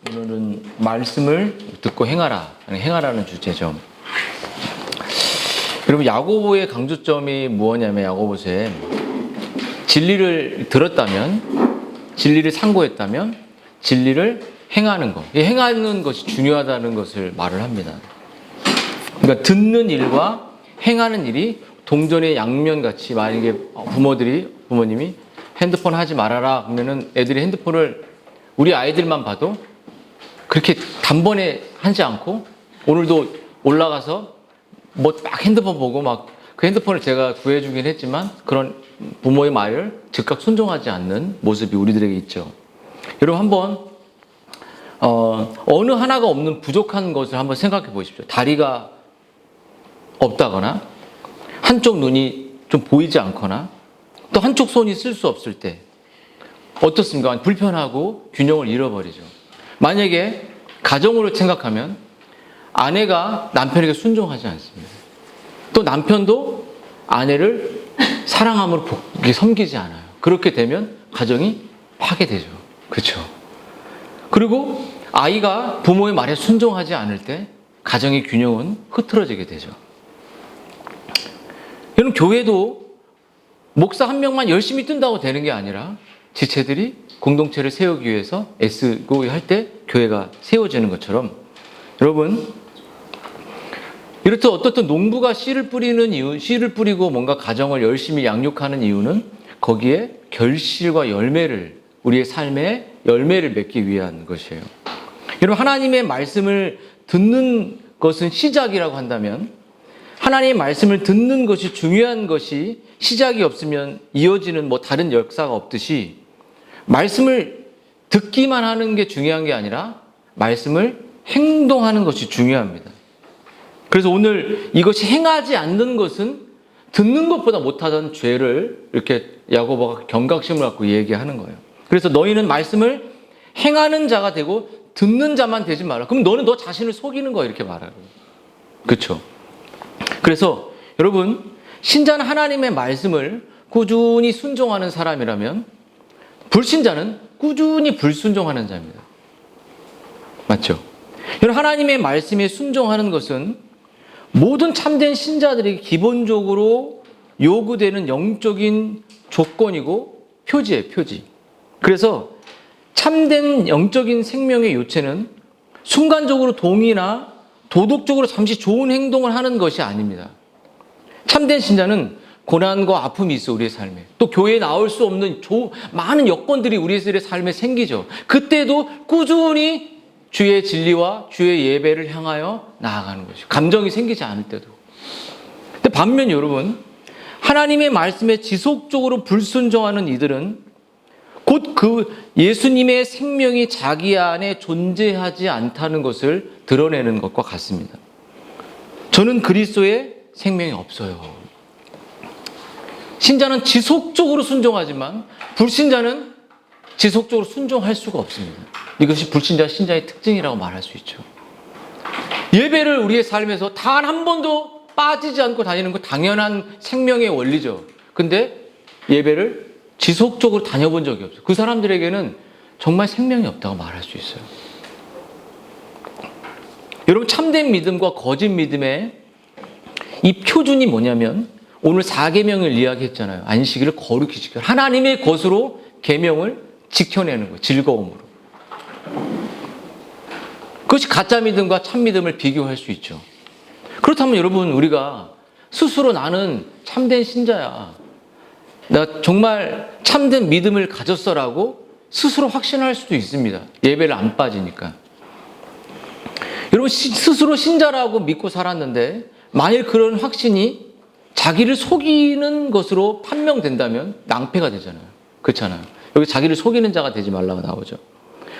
오늘은 말씀을 듣고 행하라, 행하라는 주제죠. 여러분, 야고보의 강조점이 무엇냐면, 야고보서에 진리를 들었다면, 진리를 상고했다면 진리를 행하는 것, 행하는 것이 중요하다는 것을 말을 합니다. 그러니까 듣는 일과 행하는 일이 동전의 양면같이, 만약에 부모님이 핸드폰 하지 말아라 그러면은 애들이 핸드폰을, 우리 아이들만 봐도 그렇게 단번에 하지 않고, 오늘도 올라가서 뭐 막 핸드폰 보고 막, 그 핸드폰을 제가 구해주긴 했지만 그런 부모의 말을 즉각 순종하지 않는 모습이 우리들에게 있죠. 여러분, 한번 어느 하나가 없는 부족한 것을 한번 생각해 보십시오. 다리가 없다거나, 한쪽 눈이 좀 보이지 않거나, 또 한쪽 손이 쓸 수 없을 때 어떻습니까? 불편하고 균형을 잃어버리죠. 만약에 가정으로 생각하면 아내가 남편에게 순종하지 않습니다. 또 남편도 아내를 사랑함으로 섬기지 않아요. 그렇게 되면 가정이 파괴되죠. 그렇죠? 그리고 아이가 부모의 말에 순종하지 않을 때 가정의 균형은 흐트러지게 되죠. 여러분, 교회도 목사 한 명만 열심히 뜬다고 되는 게 아니라 지체들이 공동체를 세우기 위해서 애쓰고 할 때 교회가 세워지는 것처럼, 여러분, 이렇듯 어떻든 농부가 씨를 뿌리고 뭔가 가정을 열심히 양육하는 이유는 거기에 결실과 열매를, 우리의 삶에 열매를 맺기 위한 것이에요. 여러분, 하나님의 말씀을 듣는 것은 시작이라고 한다면, 하나님의 말씀을 듣는 것이 중요한 것이 시작이 없으면 이어지는 뭐 다른 역사가 없듯이, 말씀을 듣기만 하는 게 중요한 게 아니라 말씀을 행동하는 것이 중요합니다. 그래서 오늘 이것이 행하지 않는 것은 듣는 것보다 못하던 죄를 이렇게 야고보가 경각심을 갖고 얘기하는 거예요. 그래서 너희는 말씀을 행하는 자가 되고 듣는 자만 되지 마라. 그럼 너는 너 자신을 속이는 거야, 이렇게 말하는 거예요. 그렇죠? 그래서 여러분, 신자는 하나님의 말씀을 꾸준히 순종하는 사람이라면, 불신자는 꾸준히 불순종하는 자입니다. 맞죠? 여러분, 하나님의 말씀에 순종하는 것은 모든 참된 신자들에게 기본적으로 요구되는 영적인 조건이고 표지예요, 표지. 그래서 참된 영적인 생명의 요체는 순간적으로 동의나 도덕적으로 잠시 좋은 행동을 하는 것이 아닙니다. 참된 신자는 고난과 아픔이 있어, 우리의 삶에. 또 교회에 나올 수 없는 많은 여건들이 우리의 삶에 생기죠. 그때도 꾸준히 주의 진리와 주의 예배를 향하여 나아가는 것이죠. 감정이 생기지 않을 때도. 근데 반면 여러분, 하나님의 말씀에 지속적으로 불순종하는 이들은 곧 그 예수님의 생명이 자기 안에 존재하지 않다는 것을 드러내는 것과 같습니다. 저는 그리스도의 생명이 없어요. 신자는 지속적으로 순종하지만 불신자는 지속적으로 순종할 수가 없습니다. 이것이 불신자 신자의 특징이라고 말할 수 있죠. 예배를 우리의 삶에서 단 한 번도 빠지지 않고 다니는 거 당연한 생명의 원리죠. 근데 예배를 지속적으로 다녀본 적이 없어요. 그 사람들에게는 정말 생명이 없다고 말할 수 있어요. 여러분, 참된 믿음과 거짓 믿음의 이 표준이 뭐냐면, 오늘 4계명을 이야기했잖아요. 안식일을 거룩히 지켜, 하나님의 것으로 계명을 지켜내는 거예요. 즐거움으로. 그것이 가짜 믿음과 참 믿음을 비교할 수 있죠. 그렇다면 여러분, 우리가 스스로 나는 참된 신자야, 나 정말 참된 믿음을 가졌어라고 스스로 확신할 수도 있습니다. 예배를 안 빠지니까. 여러분, 스스로 신자라고 믿고 살았는데 만일 그런 확신이 자기를 속이는 것으로 판명된다면 낭패가 되잖아요. 그렇잖아요. 여기 자기를 속이는 자가 되지 말라고 나오죠.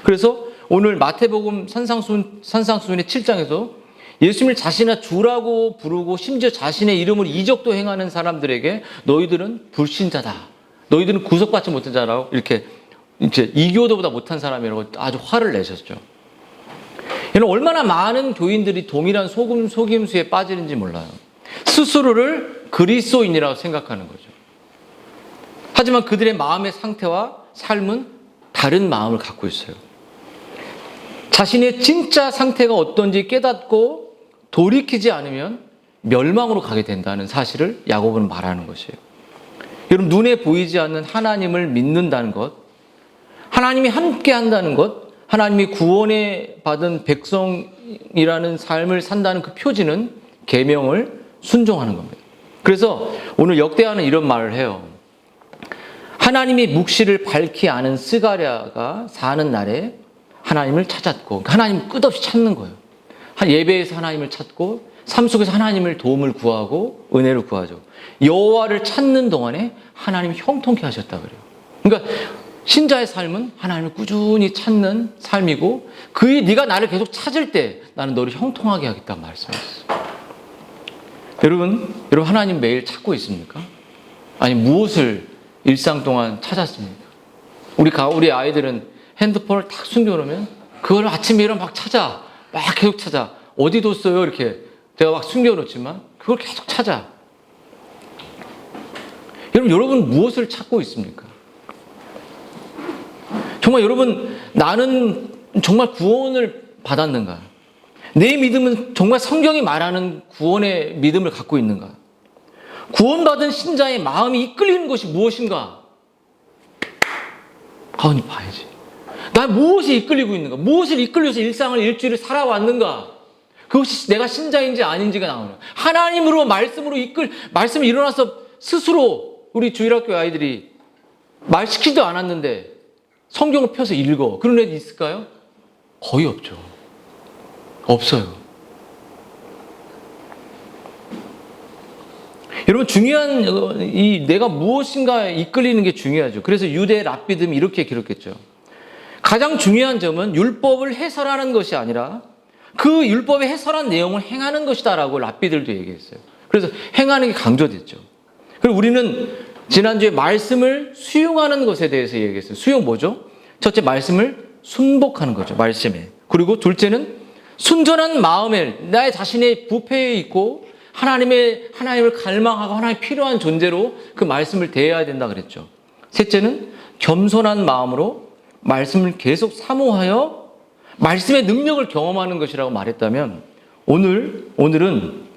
그래서 오늘 마태복음 산상수훈의 7장에서 예수님을 자신의 주라고 부르고 심지어 자신의 이름을 이적도 행하는 사람들에게 너희들은 불신자다, 너희들은 구속받지 못한 자라고, 이렇게 이제 이교도보다 못한 사람이라고 아주 화를 내셨죠. 이는 얼마나 많은 교인들이 동일한 속임수에 빠지는지 몰라요. 스스로를 그리스도인이라고 생각하는 거죠. 하지만 그들의 마음의 상태와 삶은 다른 마음을 갖고 있어요. 자신의 진짜 상태가 어떤지 깨닫고 돌이키지 않으면 멸망으로 가게 된다는 사실을 야고보는 말하는 것이에요. 여러분, 눈에 보이지 않는 하나님을 믿는다는 것, 하나님이 함께 한다는 것, 하나님이 구원에 받은 백성이라는 삶을 산다는 그 표지는 계명을 순종하는 겁니다. 그래서 오늘 역대하는 이런 말을 해요. 하나님의 묵시를 밝히 아는 스가랴가 사는 날에 하나님을 찾았고, 하나님을 끝없이 찾는 거예요. 예배에서 하나님을 찾고 삶 속에서 하나님을 도움을 구하고 은혜를 구하죠. 여호와를 찾는 동안에 하나님이 형통케 하셨다 그래요. 그러니까 신자의 삶은 하나님을 꾸준히 찾는 삶이고, 네가 나를 계속 찾을 때 나는 너를 형통하게 하겠다는 말씀이었어요. 여러분 하나님 매일 찾고 있습니까? 아니, 무엇을 일상 동안 찾았습니까? 우리 아이들은 핸드폰을 탁 숨겨놓으면 그걸 아침에 일어나면 막 찾아. 막 계속 찾아. 어디 뒀어요? 이렇게 내가 막 숨겨놓지만 그걸 계속 찾아. 여러분 무엇을 찾고 있습니까? 정말 여러분, 나는 정말 구원을 받았는가? 내 믿음은 정말 성경이 말하는 구원의 믿음을 갖고 있는가? 구원받은 신자의 마음이 이끌리는 것이 무엇인가? 가만히 봐야지. 나 무엇이 이끌리고 있는가? 무엇을 이끌려서 일주일을 살아왔는가? 그것이 내가 신자인지 아닌지가 나오는. 하나님으로 말씀을 일어나서 스스로 우리 주일학교 아이들이 말 시키지도 않았는데 성경을 펴서 읽어. 그런 애들 있을까요? 거의 없죠. 없어요. 여러분, 중요한 내가 무엇인가에 이끌리는 게 중요하죠. 그래서 유대 랍비즘이 이렇게 기록했죠. 가장 중요한 점은 율법을 해설하는 것이 아니라 그 율법에 해설한 내용을 행하는 것이다라고 랍비들도 얘기했어요. 그래서 행하는 게 강조됐죠. 그리고 우리는 지난주에 말씀을 수용하는 것에 대해서 얘기했어요. 수용 뭐죠? 첫째, 말씀을 순복하는 거죠. 말씀에. 그리고 둘째는 순전한 마음에 나의 자신의 부패에 있고 하나님을 갈망하고 하나님 필요한 존재로 그 말씀을 대해야 된다 그랬죠. 셋째는 겸손한 마음으로 말씀을 계속 사모하여 말씀의 능력을 경험하는 것이라고 말했다면, 오늘은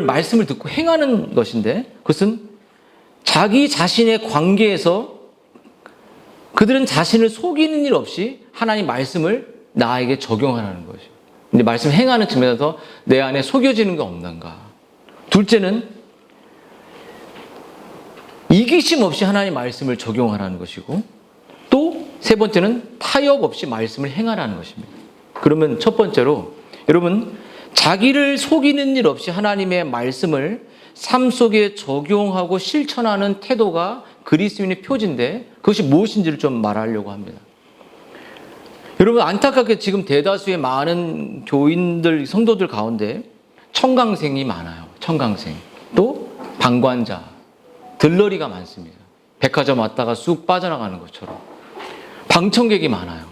말씀을 듣고 행하는 것인데, 그것은 자기 자신의 관계에서 그들은 자신을 속이는 일 없이 하나님 말씀을 나에게 적용하라는 것이에요. 근데 말씀 행하는 측면에서 내 안에 속여지는 게 없는가. 둘째는 이기심 없이 하나님 말씀을 적용하라는 것이고, 또 세 번째는 타협 없이 말씀을 행하라는 것입니다. 그러면 첫 번째로 여러분, 자기를 속이는 일 없이 하나님의 말씀을 삶 속에 적용하고 실천하는 태도가 그리스도인의 표지인데, 그것이 무엇인지를 좀 말하려고 합니다. 여러분, 안타깝게 지금 대다수의 많은 교인들, 성도들 가운데 청강생이 많아요. 청강생. 또 방관자, 들러리가 많습니다. 백화점 왔다가 쑥 빠져나가는 것처럼. 방청객이 많아요.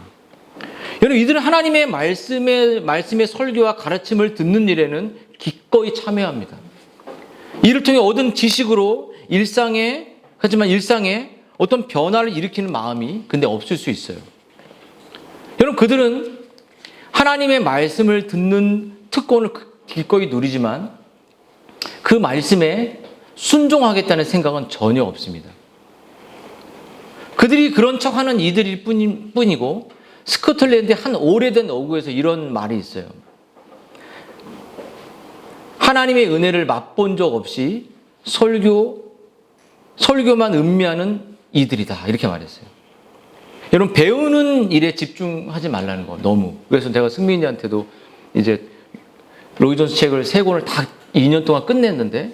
여러분, 이들은 하나님의 말씀의 설교와 가르침을 듣는 일에는 기꺼이 참여합니다. 이를 통해 얻은 지식으로 하지만 일상에 어떤 변화를 일으키는 마음이 근데 없을 수 있어요. 여러분, 그들은 하나님의 말씀을 듣는 특권을 기꺼이 누리지만 그 말씀에 순종하겠다는 생각은 전혀 없습니다. 그들이 그런 척하는 이들일 뿐이고, 스코틀랜드의 한 오래된 어구에서 이런 말이 있어요. 하나님의 은혜를 맛본 적 없이 설교만 음미하는 이들이다, 이렇게 말했어요. 여러분, 배우는 일에 집중하지 말라는 거, 너무. 그래서 제가 승민이한테도 이제 로이 존스 책을 3권을 다 2년 동안 끝냈는데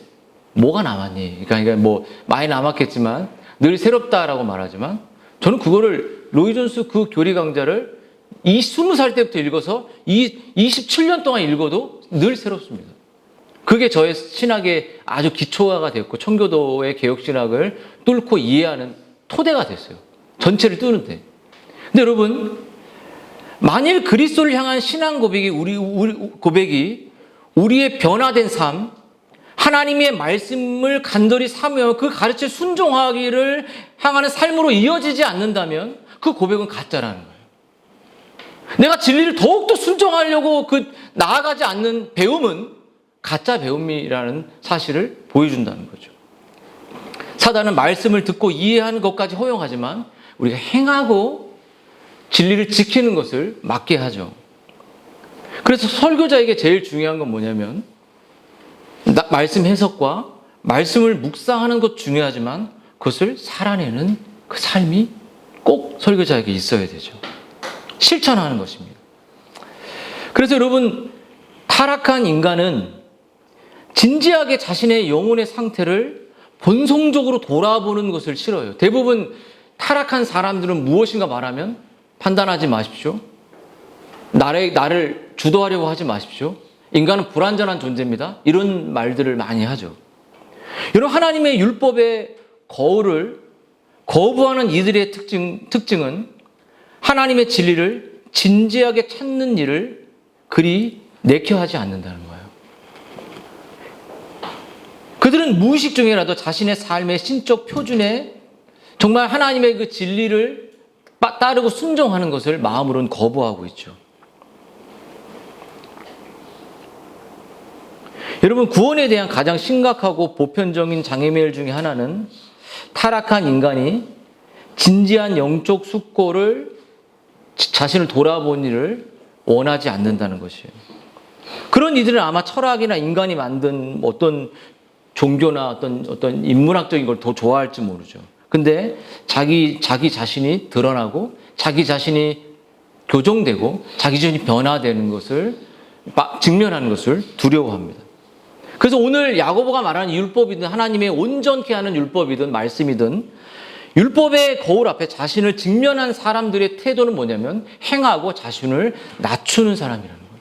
뭐가 남았니? 그러니까 뭐 많이 남았겠지만 늘 새롭다라고 말하지만, 저는 그거를 로이 존스 그 교리 강좌를 20살 때부터 읽어서 27년 동안 읽어도 늘 새롭습니다. 그게 저의 신학의 아주 기초가 됐고 청교도의 개혁신학을 뚫고 이해하는 토대가 됐어요. 전체를 뚫는데. 근데 여러분, 만일 그리스도를 향한 신앙 고백이 우리의 변화된 삶, 하나님의 말씀을 간절히 사모하며 그 가르침에 순종하기를 향하는 삶으로 이어지지 않는다면 그 고백은 가짜라는 거예요. 내가 진리를 더욱더 순종하려고 나아가지 않는 배움은 가짜 배움이라는 사실을 보여준다는 거죠. 사단은 말씀을 듣고 이해하는 것까지 허용하지만 우리가 행하고 진리를 지키는 것을 막게 하죠. 그래서 설교자에게 제일 중요한 건 뭐냐면 말씀 해석과 말씀을 묵상하는 것 중요하지만 그것을 살아내는 그 삶이 꼭 설교자에게 있어야 되죠. 실천하는 것입니다. 그래서 여러분, 타락한 인간은 진지하게 자신의 영혼의 상태를 본성적으로 돌아보는 것을 싫어해요. 대부분 타락한 사람들은 무엇인가 말하면 판단하지 마십시오. 나를 주도하려고 하지 마십시오. 인간은 불완전한 존재입니다. 이런 말들을 많이 하죠. 여러분, 하나님의 율법의 거울을 거부하는 이들의 특징은 하나님의 진리를 진지하게 찾는 일을 그리 내켜 하지 않는다는 거예요. 그들은 무의식 중에라도 자신의 삶의 신적 표준에 정말 하나님의 그 진리를 따르고 순종하는 것을 마음으로는 거부하고 있죠. 여러분, 구원에 대한 가장 심각하고 보편적인 장애물 중에 하나는 타락한 인간이 진지한 영적 숙고를 자신을 돌아본 일을 원하지 않는다는 것이에요. 그런 이들은 아마 철학이나 인간이 만든 어떤 종교나 어떤 인문학적인 걸 더 좋아할지 모르죠. 근데 자기 자신이 드러나고 자기 자신이 교정되고 자기 자신이 변화되는 것을 직면하는 것을 두려워합니다. 그래서 오늘 야고보가 말하는 율법이든 하나님의 온전케 하는 율법이든 말씀이든 율법의 거울 앞에 자신을 직면한 사람들의 태도는 뭐냐면 행하고 자신을 낮추는 사람이라는 거예요.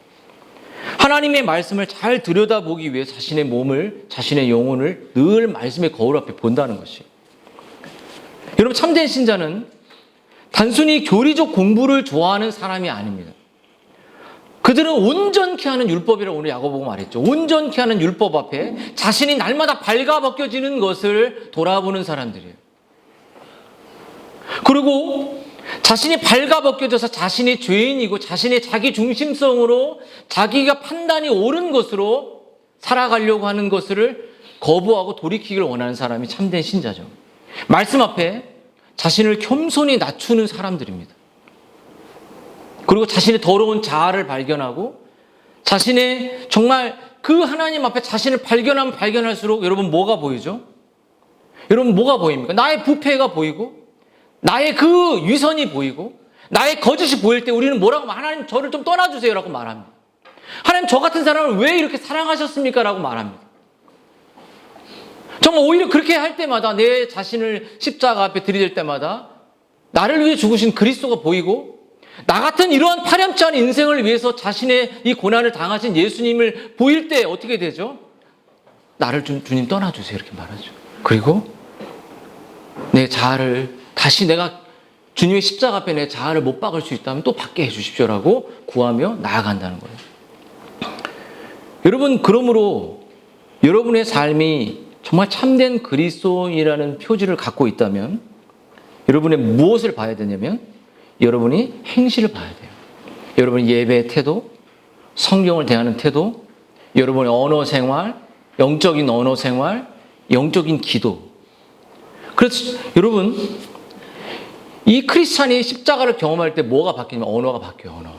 하나님의 말씀을 잘 들여다보기 위해 자신의 몸을, 자신의 영혼을 늘 말씀의 거울 앞에 본다는 것이. 여러분, 참된 신자는 단순히 교리적 공부를 좋아하는 사람이 아닙니다. 그들은 온전케 하는 율법이라고 오늘 야고보가 말했죠. 온전케 하는 율법 앞에 자신이 날마다 발가벗겨지는 것을 돌아보는 사람들이에요. 그리고 자신이 발가벗겨져서 자신이 죄인이고 자신의 자기 중심성으로 자기가 판단이 옳은 것으로 살아가려고 하는 것을 거부하고 돌이키기를 원하는 사람이 참된 신자죠. 말씀 앞에 자신을 겸손히 낮추는 사람들입니다. 그리고 자신의 더러운 자아를 발견하고 자신의 정말 그 하나님 앞에 자신을 발견하면 발견할수록 여러분 뭐가 보이죠? 여러분 뭐가 보입니까? 나의 부패가 보이고 나의 그 위선이 보이고 나의 거짓이 보일 때 우리는 뭐라고 하나님 저를 좀 떠나주세요 라고 말합니다. 하나님 저 같은 사람을 왜 이렇게 사랑하셨습니까? 라고 말합니다. 정말 오히려 그렇게 할 때마다 내 자신을 십자가 앞에 들이댈 때마다 나를 위해 죽으신 그리스도가 보이고 나 같은 이러한 파렴치 않은 인생을 위해서 자신의 이 고난을 당하신 예수님을 보일 때 어떻게 되죠? 나를 좀 주님 떠나주세요 이렇게 말하죠. 그리고 내 자아를 다시 내가 주님의 십자가 앞에 내 자아를 못 박을 수 있다면 또 받게 해주십시오라고 구하며 나아간다는 거예요. 여러분, 그러므로 여러분의 삶이 정말 참된 그리스도인이라는 표지를 갖고 있다면 여러분의 무엇을 봐야 되냐면 여러분이 행실을 봐야 돼요. 여러분의 예배의 태도, 성경을 대하는 태도, 여러분의 언어 생활, 영적인 언어 생활, 영적인 기도. 그래서 여러분, 이 크리스찬이 십자가를 경험할 때 뭐가 바뀌냐면 언어가 바뀌어요. 언어.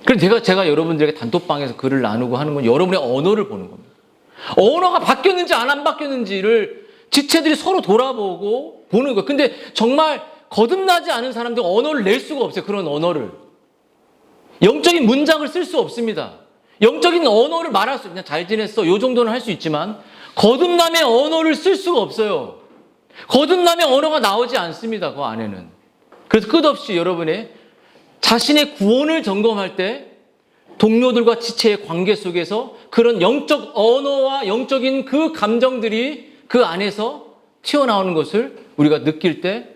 그래서 제가 여러분들에게 단톡방에서 글을 나누고 하는 건 여러분의 언어를 보는 겁니다. 언어가 바뀌었는지 안 바뀌었는지를 지체들이 서로 돌아보고 보는 거예요. 근데 정말 거듭나지 않은 사람들은 언어를 낼 수가 없어요. 그런 언어를. 영적인 문장을 쓸 수 없습니다. 영적인 언어를 말할 수, 그냥 잘 지냈어. 요 정도는 할 수 있지만 거듭남의 언어를 쓸 수가 없어요. 거듭남의 언어가 나오지 않습니다. 그 안에는. 그래서 끝없이 여러분의 자신의 구원을 점검할 때 동료들과 지체의 관계 속에서 그런 영적 언어와 영적인 그 감정들이 그 안에서 튀어나오는 것을 우리가 느낄 때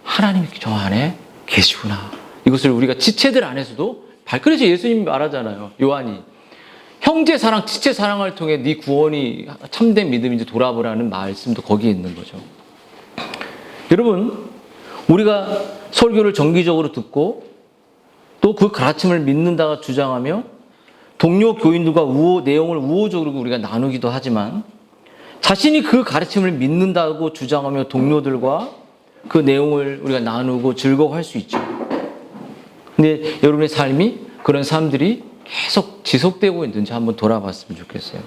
하나님이 저 안에 계시구나. 이것을 우리가 지체들 안에서도 그래서 예수님이 말하잖아요. 요한이 형제 사랑, 지체 사랑을 통해 네 구원이 참된 믿음인지 돌아보라는 말씀도 거기에 있는 거죠. 여러분, 우리가 설교를 정기적으로 듣고 또 그 가르침을 믿는다고 주장하며 동료 교인들과 내용을 우호적으로 우리가 나누기도 하지만 자신이 그 가르침을 믿는다고 주장하며 동료들과 그 내용을 우리가 나누고 즐거워할 수 있죠. 근데 여러분의 삶이 그런 사람들이 계속 지속되고 있는지 한번 돌아봤으면 좋겠어요.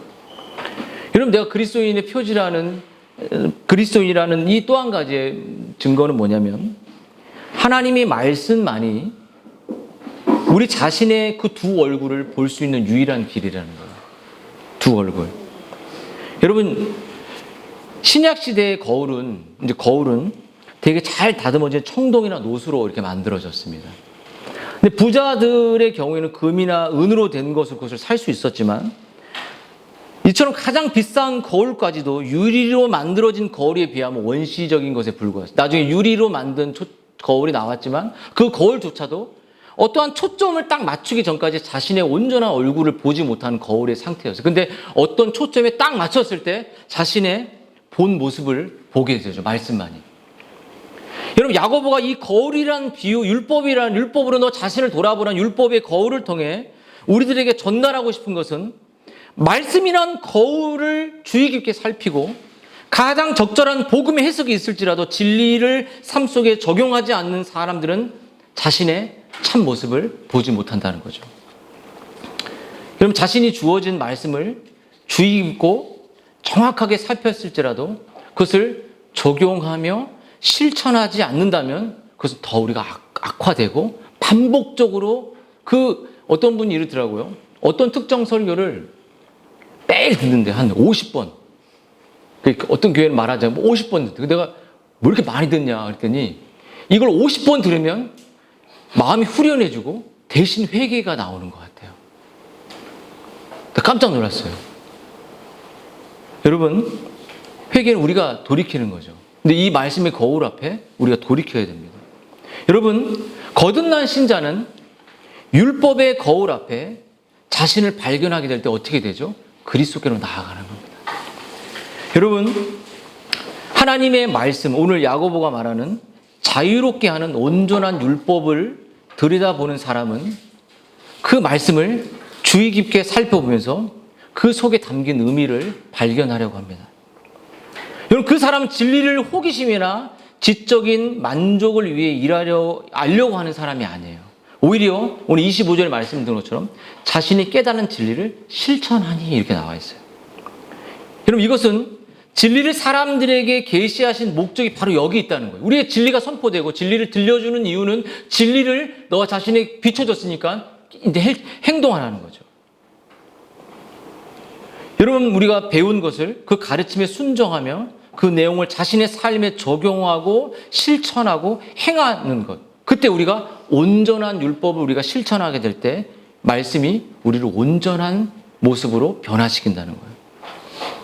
여러분, 내가 그리스도인이라는 이 또 한 가지의 증거는 뭐냐면 하나님의 말씀만이 우리 자신의 그 두 얼굴을 볼 수 있는 유일한 길이라는 거예요. 두 얼굴. 여러분, 신약 시대의 거울은 되게 잘 다듬어진 청동이나 노수로 이렇게 만들어졌습니다. 근데 부자들의 경우에는 금이나 은으로 된 그것을 살 수 있었지만 이처럼 가장 비싼 거울까지도 유리로 만들어진 거울에 비하면 원시적인 것에 불과했어요. 나중에 유리로 만든 거울이 나왔지만 그 거울조차도 어떠한 초점을 딱 맞추기 전까지 자신의 온전한 얼굴을 보지 못한 거울의 상태였어요. 근데 어떤 초점에 딱 맞췄을 때 자신의 본 모습을 보게 되죠. 말씀만이. 여러분, 야고보가 이 거울이란 비유, 율법으로 너 자신을 돌아보란 율법의 거울을 통해 우리들에게 전달하고 싶은 것은 말씀이란 거울을 주의 깊게 살피고 가장 적절한 복음의 해석이 있을지라도 진리를 삶 속에 적용하지 않는 사람들은 자신의 참 모습을 보지 못한다는 거죠. 여러분, 자신이 주어진 말씀을 주의 깊고 정확하게 살폈을지라도 그것을 적용하며 실천하지 않는다면 그것은 더 우리가 악화되고 반복적으로 어떤 분이 이러더라고요. 어떤 특정 설교를 매일 듣는데 한 50번. 어떤 교회는 말하자면 50번 듣고 내가 뭐 이렇게 많이 듣냐 그랬더니 이걸 50번 들으면 마음이 후련해지고 대신 회개가 나오는 것 같아요. 깜짝 놀랐어요. 여러분, 회개는 우리가 돌이키는 거죠. 근데 이 말씀의 거울 앞에 우리가 돌이켜야 됩니다. 여러분, 거듭난 신자는 율법의 거울 앞에 자신을 발견하게 될 때 어떻게 되죠? 그리스도께로 나아가는 겁니다. 여러분, 하나님의 말씀, 오늘 야고보가 말하는 자유롭게 하는 온전한 율법을 들여다보는 사람은 그 말씀을 주의 깊게 살펴보면서 그 속에 담긴 의미를 발견하려고 합니다. 여러분, 그 사람은 진리를 호기심이나 지적인 만족을 위해 알려고 하는 사람이 아니에요. 오히려 오늘 25절에 말씀드린 것처럼 자신이 깨달은 진리를 실천하니 이렇게 나와 있어요. 여러분, 이것은 진리를 사람들에게 계시하신 목적이 바로 여기 있다는 거예요. 우리의 진리가 선포되고 진리를 들려주는 이유는 진리를 너와 자신이 비춰줬으니까 이제 행동하라는 거죠. 여러분, 우리가 배운 것을 그 가르침에 순종하며 그 내용을 자신의 삶에 적용하고 실천하고 행하는 것. 그때 우리가 온전한 율법을 우리가 실천하게 될 때 말씀이 우리를 온전한 모습으로 변화시킨다는 거예요.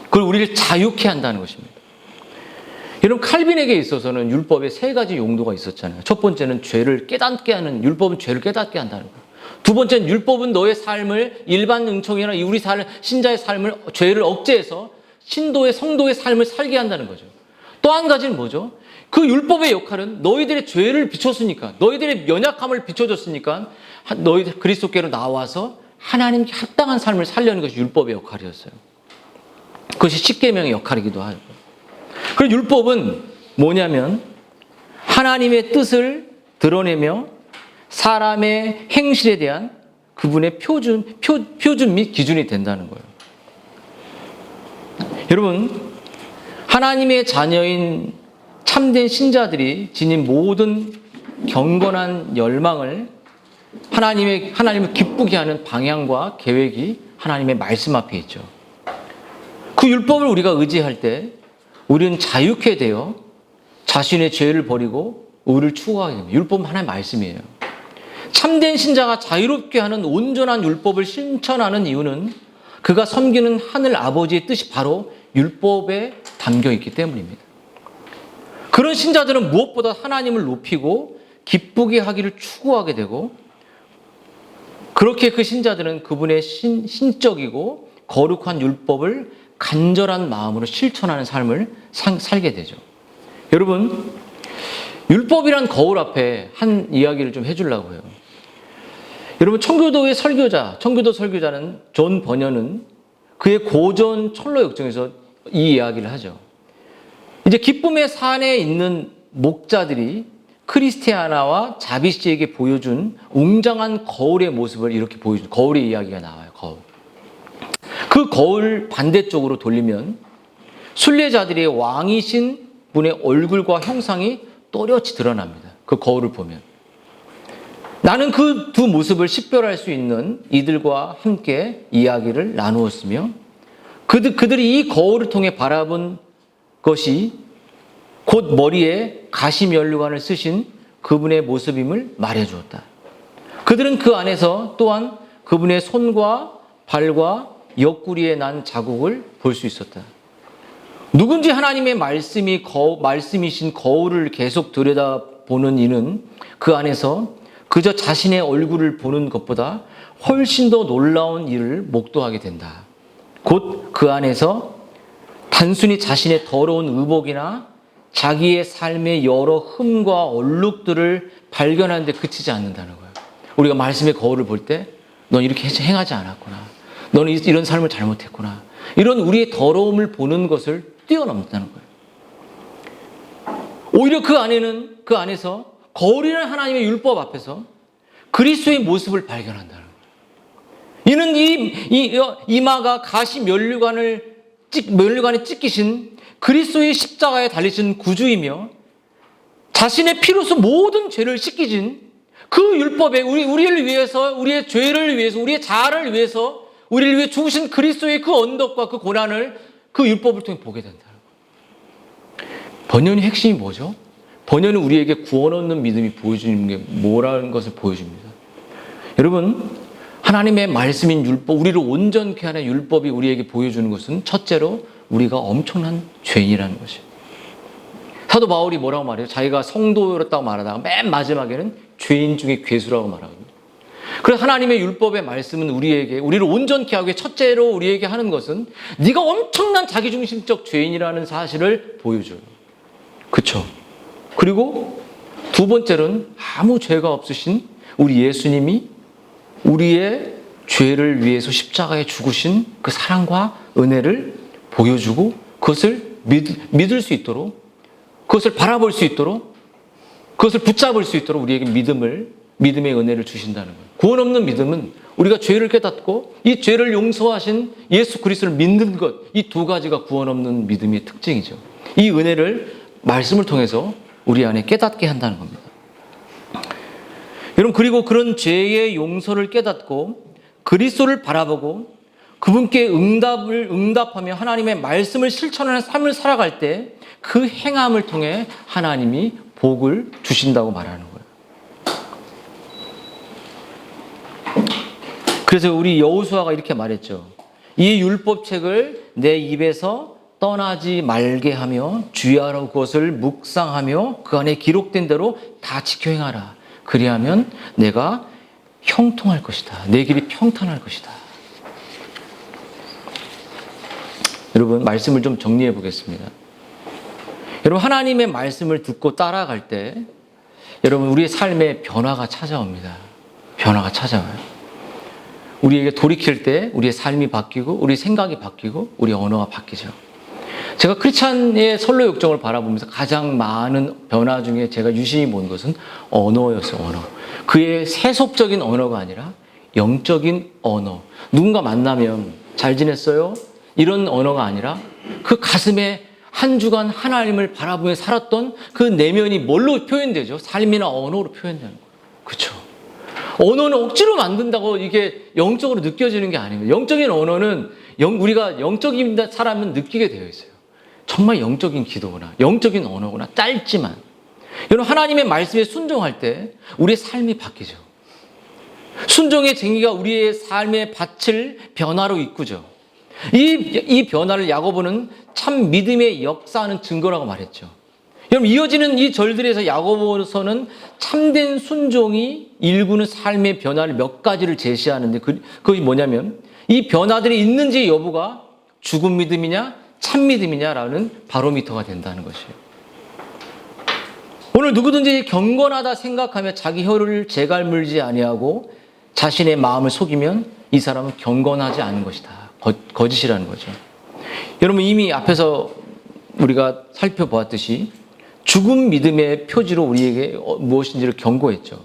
그걸 우리를 자유케 한다는 것입니다. 여러분, 칼빈에게 있어서는 율법에 세 가지 용도가 있었잖아요. 첫 번째는 율법은 죄를 깨닫게 한다는 거예요. 두 번째는 율법은 너의 삶을 일반 능청이나 우리 신자의 삶을 죄를 억제해서 성도의 삶을 살게 한다는 거죠. 또 한 가지는 뭐죠? 그 율법의 역할은 너희들의 죄를 비췄으니까, 너희들의 연약함을 비춰줬으니까 너희들 그리스도께로 나와서 하나님께 합당한 삶을 살려는 것이 율법의 역할이었어요. 그것이 십계명의 역할이기도 하고. 그리고 율법은 뭐냐면 하나님의 뜻을 드러내며 사람의 행실에 대한 그분의 표준 및 기준이 된다는 거예요. 여러분, 하나님의 자녀인 참된 신자들이 지닌 모든 경건한 열망을 하나님을 기쁘게 하는 방향과 계획이 하나님의 말씀 앞에 있죠. 그 율법을 우리가 의지할 때 우리는 자유케 되어 자신의 죄를 버리고 의를 추구하게 됩니다. 율법은 하나님의 말씀이에요. 참된 신자가 자유롭게 하는 온전한 율법을 실천하는 이유는 그가 섬기는 하늘 아버지의 뜻이 바로 율법에 담겨 있기 때문입니다. 그런 신자들은 무엇보다 하나님을 높이고 기쁘게 하기를 추구하게 되고, 그렇게 그 신자들은 그분의 신적이고 거룩한 율법을 간절한 마음으로 실천하는 삶을 살게 되죠. 여러분, 율법이란 거울 앞에 한 이야기를 좀 해주려고 해요. 여러분, 청교도의 설교자, 청교도 설교자는 존 버녀는 그의 고전 철로 역정에서 이 이야기를 하죠. 이제 기쁨의 산에 있는 목자들이 크리스티아나와 자비씨에게 보여준 웅장한 거울의 모습을 이렇게 보여준 거울의 이야기가 나와요. 거울. 그 거울 반대쪽으로 돌리면 순례자들의 왕이신 분의 얼굴과 형상이 또렷이 드러납니다. 그 거울을 보면. 나는 그 두 모습을 식별할 수 있는 이들과 함께 이야기를 나누었으며 그들이 이 거울을 통해 바라본 것이 곧 머리에 가시면류관을 쓰신 그분의 모습임을 말해주었다. 그들은 그 안에서 또한 그분의 손과 발과 옆구리에 난 자국을 볼 수 있었다. 누군지 하나님의 말씀이신 거울을 계속 들여다보는 이는 그 안에서 그저 자신의 얼굴을 보는 것보다 훨씬 더 놀라운 일을 목도하게 된다. 곧 그 안에서 단순히 자신의 더러운 의복이나 자기의 삶의 여러 흠과 얼룩들을 발견하는 데 그치지 않는다는 거예요. 우리가 말씀의 거울을 볼 때 넌 이렇게 행하지 않았구나. 너는 이런 삶을 잘못했구나. 이런 우리의 더러움을 보는 것을 뛰어넘는다는 거예요. 오히려 그 안에서 거울이라는 하나님의 율법 앞에서 그리스도의 모습을 발견한다는 거예요. 이는 이마가 가시 면류관에 찢기신 그리스도의 십자가에 달리신 구주이며 자신의 피로서 모든 죄를 씻기진 그 율법에 우리를 위해서, 우리의 죄를 위해서, 우리의 자아를 위해서 우리를 위해 죽으신 그리스도의 그 언덕과 그 고난을 그 율법을 통해 보게 된다는 거예요. 번연의 핵심이 뭐죠? 번연은 우리에게 구원 얻는 믿음이 보여주는 게 뭐라는 것을 보여줍니다. 여러분, 하나님의 말씀인 율법, 우리를 온전케 하는 율법이 우리에게 보여주는 것은 첫째로 우리가 엄청난 죄인이라는 것이에요. 사도 바울이 뭐라고 말해요? 자기가 성도였다고 말하다가 맨 마지막에는 죄인 중에 괴수라고 말하거든요. 그래서 하나님의 율법의 말씀은 우리를 온전케 하기 위해 첫째로 우리에게 하는 것은 네가 엄청난 자기중심적 죄인이라는 사실을 보여줘요. 그렇죠? 그리고 두 번째로는 아무 죄가 없으신 우리 예수님이 우리의 죄를 위해서 십자가에 죽으신 그 사랑과 은혜를 보여주고 그것을 믿을 수 있도록, 그것을 바라볼 수 있도록, 그것을 붙잡을 수 있도록 우리에게 믿음의 은혜를 주신다는 거예요. 구원 없는 믿음은 우리가 죄를 깨닫고 이 죄를 용서하신 예수 그리스도를 믿는 것, 이 두 가지가 구원 없는 믿음의 특징이죠. 이 은혜를 말씀을 통해서 우리 안에 깨닫게 한다는 겁니다. 여러분, 그리고 그런 죄의 용서를 깨닫고 그리스도를 바라보고 그분께 응답하며 하나님의 말씀을 실천하는 삶을 살아갈 때 그 행함을 통해 하나님이 복을 주신다고 말하는 거예요. 그래서 우리 여호수아가 이렇게 말했죠. 이 율법책을 내 입에서 떠나지 말게 하며 주의하라고 그것을 묵상하며 그 안에 기록된 대로 다 지켜 행하라. 그리하면 내가 형통할 것이다. 내 길이 평탄할 것이다. 여러분, 말씀을 좀 정리해 보겠습니다. 여러분, 하나님의 말씀을 듣고 따라갈 때 여러분, 우리의 삶에 변화가 찾아옵니다. 변화가 찾아와요. 우리에게 돌이킬 때 우리의 삶이 바뀌고 우리 생각이 바뀌고 우리 언어가 바뀌죠. 제가 크리스찬의 선로 역정을 바라보면서 가장 많은 변화 중에 제가 유심히 본 것은 언어였어요. 언어. 그의 세속적인 언어가 아니라 영적인 언어. 누군가 만나면 잘 지냈어요? 이런 언어가 아니라 그 가슴에 한 주간 하나님을 바라보며 살았던 그 내면이 뭘로 표현되죠? 삶이나 언어로 표현되는 거예요. 그렇죠? 언어는 억지로 만든다고 이게 영적으로 느껴지는 게 아닙니다. 영적인 언어는 우리가 영적인 사람은 느끼게 되어 있어요. 정말 영적인 기도구나, 영적인 언어구나, 짧지만. 여러분, 하나님의 말씀에 순종할 때 우리의 삶이 바뀌죠. 순종의 쟁기가 우리의 삶의 밭을 변화로 이꾸죠. 이 변화를 야고보는 참 믿음의 역사하는 증거라고 말했죠. 여러분, 이어지는 이 절들에서 야고보서는 참된 순종이 일구는 삶의 변화를 몇 가지를 제시하는데 그것이 뭐냐면 이 변화들이 있는지 여부가 죽은 믿음이냐 참 믿음이냐라는 바로미터가 된다는 것이에요. 오늘 누구든지 경건하다 생각하며 자기 혀를 재갈물지 아니하고 자신의 마음을 속이면 이 사람은 경건하지 않은 것이다. 거짓이라는 거죠. 여러분 이미 앞에서 우리가 살펴보았듯이 죽음 믿음의 표지로 우리에게 무엇인지를 경고했죠.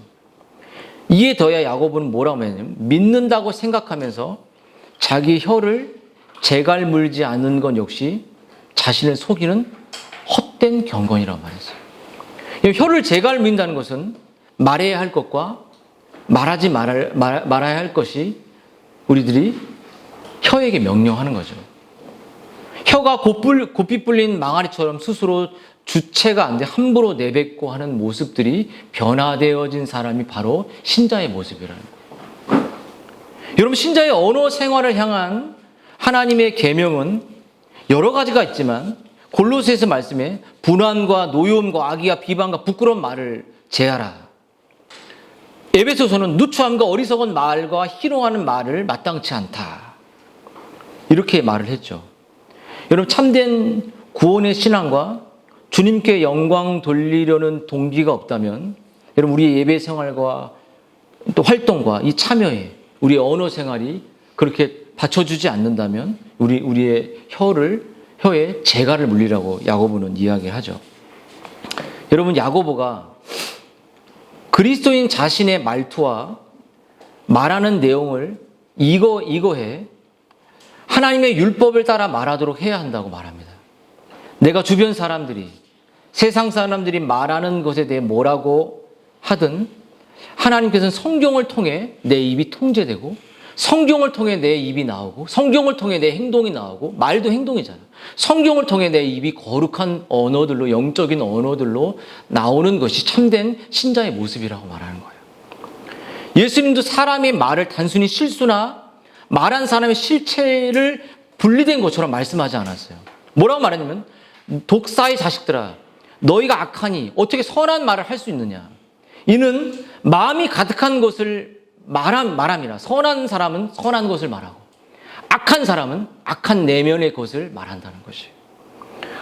이에 더해 야고보는 뭐라고 했냐면 믿는다고 생각하면서 자기 혀를 재갈 물지 않는 것 역시 자신을 속이는 헛된 경건이라고 말했어요. 혀를 재갈 물린다는 것은 말해야 할 것과 말하지 말아야 할 것이 우리들이 혀에게 명령하는 거죠. 혀가 고삐 뿔린 망아리처럼 스스로 주체가 안 돼 함부로 내뱉고 하는 모습들이 변화되어진 사람이 바로 신자의 모습이라는 거예요. 여러분 신자의 언어 생활을 향한 하나님의 계명은 여러 가지가 있지만 골로새서 말씀에 분한과 노여움과 악의와 비방과 부끄러운 말을 제하라. 에베소서는 누추함과 어리석은 말과 희롱하는 말을 마땅치 않다. 이렇게 말을 했죠. 여러분 참된 구원의 신앙과 주님께 영광 돌리려는 동기가 없다면 여러분 우리의 예배 생활과 또 활동과 이 참여에 우리의 언어 생활이 그렇게 받쳐주지 않는다면 우리의 혀에 재갈을 물리라고 야고보는 이야기하죠. 여러분 야고보가 그리스도인 자신의 말투와 말하는 내용을 이거해 하나님의 율법을 따라 말하도록 해야 한다고 말합니다. 내가 주변 사람들이 세상 사람들이 말하는 것에 대해 뭐라고 하든 하나님께서는 성경을 통해 내 입이 통제되고 성경을 통해 내 입이 나오고 성경을 통해 내 행동이 나오고 말도 행동이잖아. 성경을 통해 내 입이 거룩한 언어들로 영적인 언어들로 나오는 것이 참된 신자의 모습이라고 말하는 거예요. 예수님도 사람의 말을 단순히 실수나 말한 사람의 실체를 분리된 것처럼 말씀하지 않았어요. 뭐라고 말했냐면 독사의 자식들아 너희가 악하니 어떻게 선한 말을 할 수 있느냐. 이는 마음이 가득한 것을 말함이라. 선한 사람은 선한 것을 말하고 악한 사람은 악한 내면의 것을 말한다는 것이에요.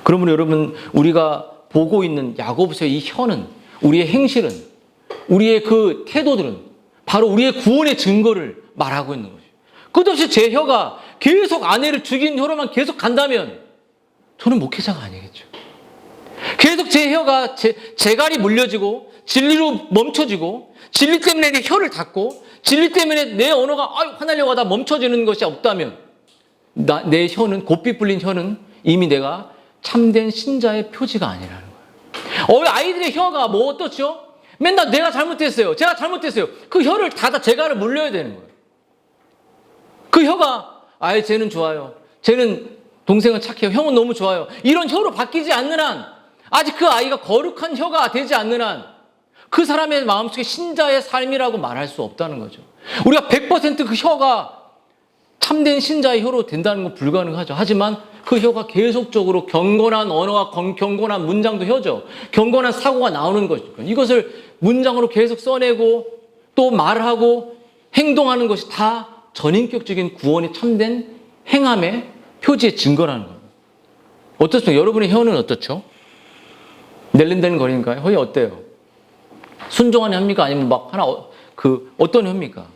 그러면 여러분 우리가 보고 있는 야고보서의 이 혀는 우리의 행실은 우리의 그 태도들은 바로 우리의 구원의 증거를 말하고 있는 거죠. 끝없이 제 혀가 계속 아내를 죽인 혀로만 계속 간다면 저는 목회자가 아니겠죠. 계속 제 혀가 재갈이 물려지고 진리로 멈춰지고 진리 때문에 내 혀를 닫고 진리 때문에 내 언어가 화나려고 하다 멈춰지는 것이 없다면 내 혀는 고삐 뿔린 혀는 이미 내가 참된 신자의 표지가 아니라는 거예요. 아이들의 혀가 뭐 어떻죠? 맨날 내가 잘못했어요. 제가 잘못했어요. 그 혀를 닫아 재갈을 물려야 되는 거예요. 그 혀가 쟤는 좋아요. 쟤는 동생은 착해요. 형은 너무 좋아요. 이런 혀로 바뀌지 않는 한 아직 그 아이가 거룩한 혀가 되지 않는 한 그 사람의 마음속에 신자의 삶이라고 말할 수 없다는 거죠. 우리가 100% 그 혀가 참된 신자의 혀로 된다는 건 불가능하죠. 하지만 그 혀가 계속적으로 경건한 언어와 경건한 문장도 혀죠. 경건한 사고가 나오는 것이니까 이것을 문장으로 계속 써내고 또 말하고 행동하는 것이 다 전인격적인 구원의 참된 행함의 표지의 증거라는 겁니다. 어떻습니까? 여러분의 혀는 어떻죠? 낼린다는 거리인가요? 혀이 어때요? 순종하는 혀입니까? 아니면 어떤 혀입니까?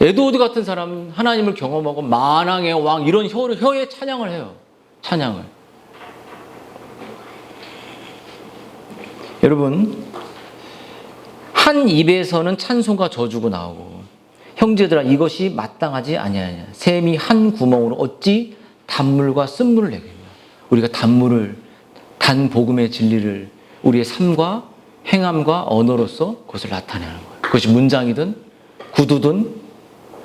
에드워드 같은 사람은 하나님을 경험하고 만왕의 왕 이런 혀에 찬양을 해요. 찬양을. 여러분 한 입에서는 찬송과 저주가 나오고 형제들아 이것이 마땅하지 아니하냐. 샘이 한 구멍으로 어찌 단물과 쓴물을 내겠냐. 우리가 단 복음의 진리를 우리의 삶과 행함과 언어로서 그것을 나타내는 거예요. 그것이 문장이든 구두든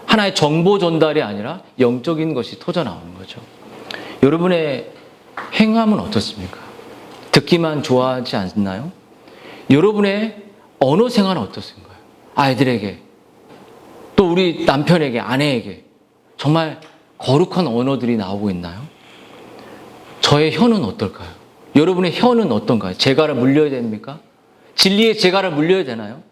하나의 정보 전달이 아니라 영적인 것이 터져나오는 거죠. 여러분의 행함은 어떻습니까? 듣기만 좋아하지 않나요? 여러분의 언어 생활은 어떻습니까? 아이들에게 또 우리 남편에게 아내에게 정말 거룩한 언어들이 나오고 있나요? 저의 혀는 어떨까요? 여러분의 혀는 어떤가요? 재갈을 물려야 됩니까? 진리의 재갈을 물려야 되나요?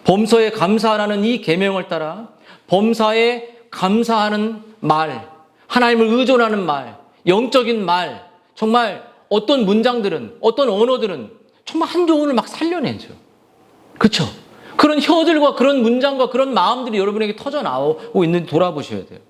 범사에 감사하라는 이 계명을 따라 범사에 감사하는 말, 하나님을 의존하는 말, 영적인 말, 정말 어떤 문장들은 어떤 언어들은 정말 한 조문을 막 살려내죠. 그렇죠? 그런 혀들과 그런 문장과 그런 마음들이 여러분에게 터져 나오고 있는지 돌아보셔야 돼요.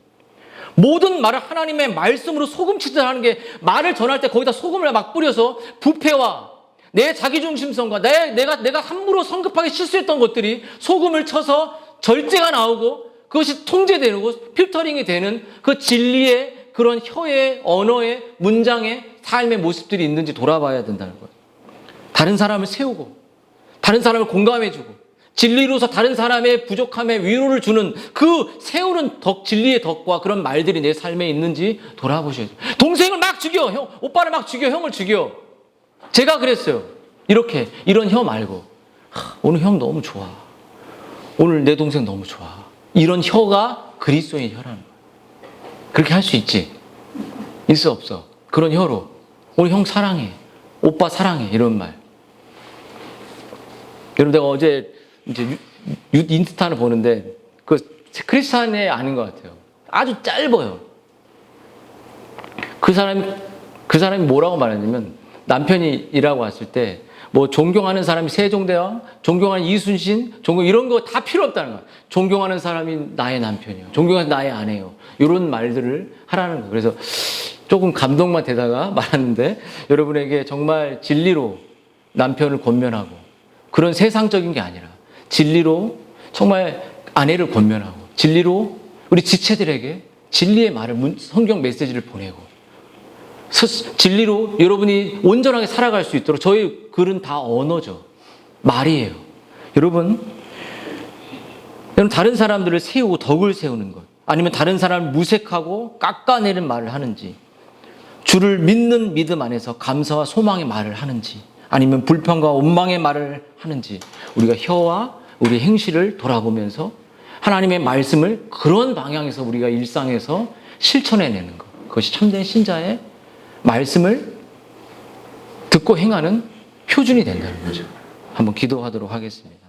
모든 말을 하나님의 말씀으로 소금치듯 하는 게, 말을 전할 때 거기다 소금을 막 뿌려서 부패와 내 자기중심성과 내가 함부로 성급하게 실수했던 것들이 소금을 쳐서 절제가 나오고 그것이 통제되고 필터링이 되는 그 진리의 그런 혀의 언어의 문장의 삶의 모습들이 있는지 돌아봐야 된다는 거예요. 다른 사람을 세우고 다른 사람을 공감해주고 진리로서 다른 사람의 부족함에 위로를 주는 그 세우는 진리의 덕과 그런 말들이 내 삶에 있는지 돌아보셔야 돼요. 동생을 막 죽여, 오빠를 막 죽여, 형을 죽여. 제가 그랬어요. 이런 혀 말고, 오늘 형 너무 좋아. 오늘 내 동생 너무 좋아. 이런 혀가 그리스도의 혀라는 거예요. 그렇게 할 수 있지? 있어, 없어? 그런 혀로 오늘 형 사랑해, 오빠 사랑해, 이런 말. 여러분, 내가 어제 이제 인스타를 보는데 그 크리스찬이 아닌 것 같아요. 아주 짧아요. 그 사람이 뭐라고 말했냐면, 남편이 일하고 왔을 때 뭐 존경하는 사람이 세종대왕, 존경하는 이순신, 이런 거 다 필요 없다는 거야. 존경하는 사람이 나의 남편이요, 존경하는 나의 아내요, 이런 말들을 하라는 거예요. 그래서 조금 감동만 되다가 말았는데, 여러분에게 정말 진리로 남편을 권면하고, 그런 세상적인 게 아니라 진리로 정말 아내를 권면하고, 진리로 우리 지체들에게 진리의 말을, 성경 메시지를 보내고, 진리로 여러분이 온전하게 살아갈 수 있도록. 저희 글은 다 언어죠. 말이에요. 여러분 다른 사람들을 세우고 덕을 세우는 것, 아니면 다른 사람을 무색하고 깎아내리는 말을 하는지, 주를 믿는 믿음 안에서 감사와 소망의 말을 하는지, 아니면 불평과 원망의 말을 하는지, 우리가 혀와 우리 행실을 돌아보면서 하나님의 말씀을 그런 방향에서 우리가 일상에서 실천해내는 것, 그것이 참된 신자의 말씀을 듣고 행하는 표준이 된다는 거죠. 한번 기도하도록 하겠습니다.